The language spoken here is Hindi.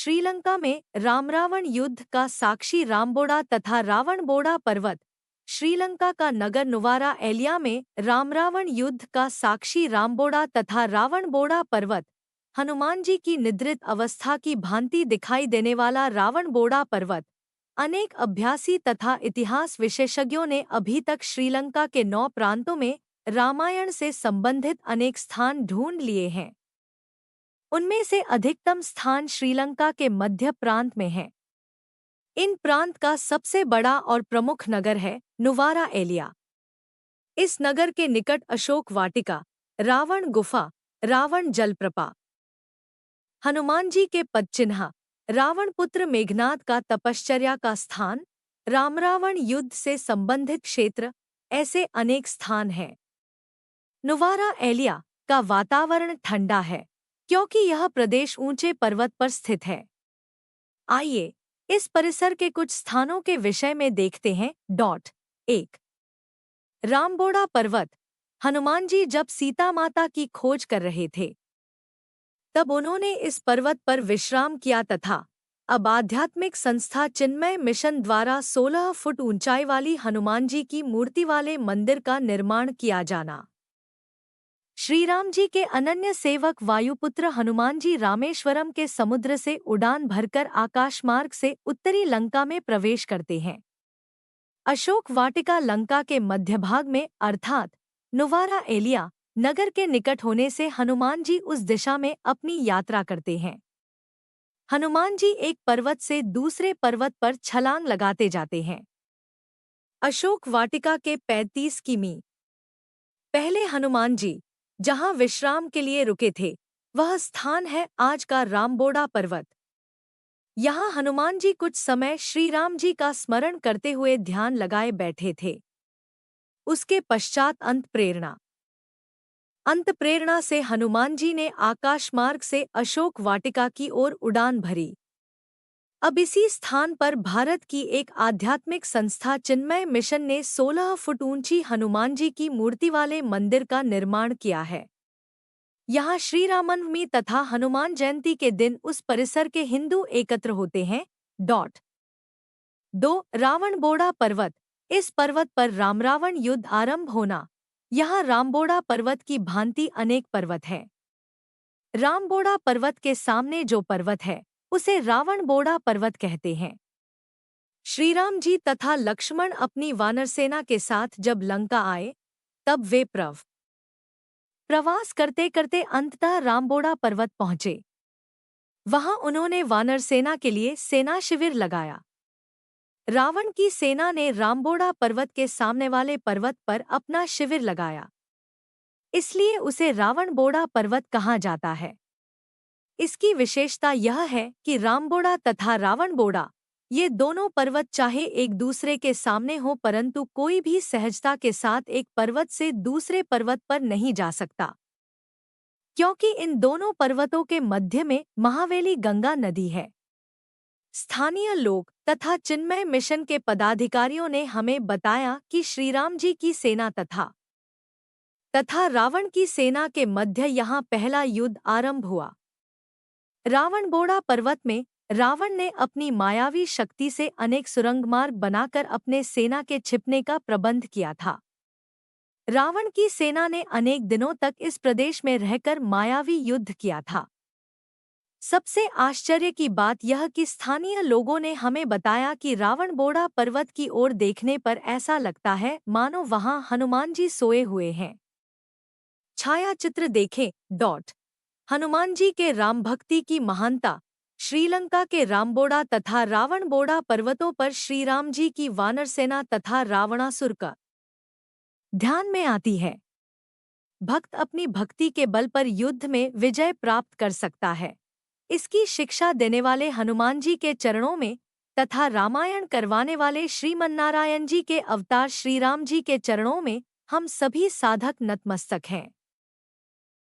श्रीलंका में रामरावण युद्ध का साक्षी रामबोड़ा तथा रावणबोड़ा पर्वत। श्रीलंका का नगर नुवारा एलिया में रामरावण युद्ध का साक्षी रामबोड़ा तथा रावणबोड़ा पर्वत। हनुमान जी की निद्रित अवस्था की भांति दिखाई देने वाला रावणबोड़ा पर्वत। अनेक अभ्यासी तथा इतिहास विशेषज्ञों ने अभी तक श्रीलंका के 9 प्रांतों में रामायण से संबंधित अनेक स्थान ढूंढ लिए हैं। उनमें से अधिकतम स्थान श्रीलंका के मध्य प्रांत में है। इन प्रांत का सबसे बड़ा और प्रमुख नगर है नुवारा एलिया। इस नगर के निकट अशोक वाटिका, रावण गुफा, रावण जलप्रपा, हनुमान जी के पदचिन्ह, रावण पुत्र मेघनाद का तपश्चर्या का स्थान, रामरावण युद्ध से संबंधित क्षेत्र, ऐसे अनेक स्थान हैं। नुवारा एलिया का वातावरण ठंडा है क्योंकि यह प्रदेश ऊंचे पर्वत पर स्थित है। आइए इस परिसर के कुछ स्थानों के विषय में देखते हैं। 1. रामबोड़ा पर्वत। हनुमान जी जब सीता माता की खोज कर रहे थे तब उन्होंने इस पर्वत पर विश्राम किया तथा अब आध्यात्मिक संस्था चिन्मय मिशन द्वारा 16 फुट ऊंचाई वाली हनुमान जी की मूर्ति वाले मंदिर का निर्माण किया जाना। श्रीराम जी के अनन्य सेवक वायुपुत्र हनुमान जी रामेश्वरम के समुद्र से उड़ान भरकर आकाशमार्ग से उत्तरी लंका में प्रवेश करते हैं। अशोक वाटिका लंका के मध्य भाग में अर्थात नुवारा एलिया नगर के निकट होने से हनुमान जी उस दिशा में अपनी यात्रा करते हैं। हनुमान जी एक पर्वत से दूसरे पर्वत पर छलांग लगाते जाते हैं। अशोक वाटिका के 35 किमी पहले हनुमान जी जहां विश्राम के लिए रुके थे वह स्थान है आज का रामबोड़ा पर्वत। यहाँ हनुमान जी कुछ समय श्री राम जी का स्मरण करते हुए ध्यान लगाए बैठे थे। उसके पश्चात अंत प्रेरणा से हनुमान जी ने आकाशमार्ग से अशोक वाटिका की ओर उड़ान भरी। अब इसी स्थान पर भारत की एक आध्यात्मिक संस्था चिन्मय मिशन ने 16 फुट ऊंची हनुमान जी की मूर्ति वाले मंदिर का निर्माण किया है। यहाँ श्री रामनवमी तथा हनुमान जयंती के दिन उस परिसर के हिंदू एकत्र होते हैं। 2. रावणबोड़ा पर्वत। इस पर्वत पर रामरावण युद्ध आरंभ होना। यहाँ रामबोड़ा पर्वत की भांति अनेक पर्वत है। रामबोड़ा पर्वत के सामने जो पर्वत है उसे रावणबोड़ा पर्वत कहते हैं। श्रीराम जी तथा लक्ष्मण अपनी वानरसेना के साथ जब लंका आए तब वे प्रवास करते करते अंततः रामबोड़ा पर्वत पहुंचे। वहां उन्होंने वानरसेना के लिए सेना शिविर लगाया। रावण की सेना ने रामबोड़ा पर्वत के सामने वाले पर्वत पर अपना शिविर लगाया, इसलिए उसे रावणबोड़ा पर्वत कहा जाता है। इसकी विशेषता यह है कि रामबोड़ा तथा रावणबोड़ा ये दोनों पर्वत चाहे एक दूसरे के सामने हो परंतु कोई भी सहजता के साथ एक पर्वत से दूसरे पर्वत पर नहीं जा सकता, क्योंकि इन दोनों पर्वतों के मध्य में महावेली गंगा नदी है। स्थानीय लोग तथा चिन्मय मिशन के पदाधिकारियों ने हमें बताया कि श्रीराम जी की सेना तथा रावण की सेना के मध्य यहाँ पहला युद्ध आरंभ हुआ। रावणबोड़ा पर्वत में रावण ने अपनी मायावी शक्ति से अनेक सुरंग मार्ग बनाकर अपने सेना के छिपने का प्रबंध किया था। रावण की सेना ने अनेक दिनों तक इस प्रदेश में रहकर मायावी युद्ध किया था। सबसे आश्चर्य की बात यह कि स्थानीय लोगों ने हमें बताया कि रावणबोड़ा पर्वत की ओर देखने पर ऐसा लगता है मानो वहां हनुमान जी सोए हुए हैं। छायाचित्र देखें। हनुमान जी के राम भक्ति की महानता। श्रीलंका के रामबोड़ा तथा रावणबोड़ा पर्वतों पर श्रीराम जी की वानरसेना तथा रावणासुर का ध्यान में आती है। भक्त अपनी भक्ति के बल पर युद्ध में विजय प्राप्त कर सकता है। इसकी शिक्षा देने वाले हनुमान जी के चरणों में तथा रामायण करवाने वाले श्रीमन्नारायण जी के अवतार श्रीराम जी के चरणों में हम सभी साधक नतमस्तक हैं।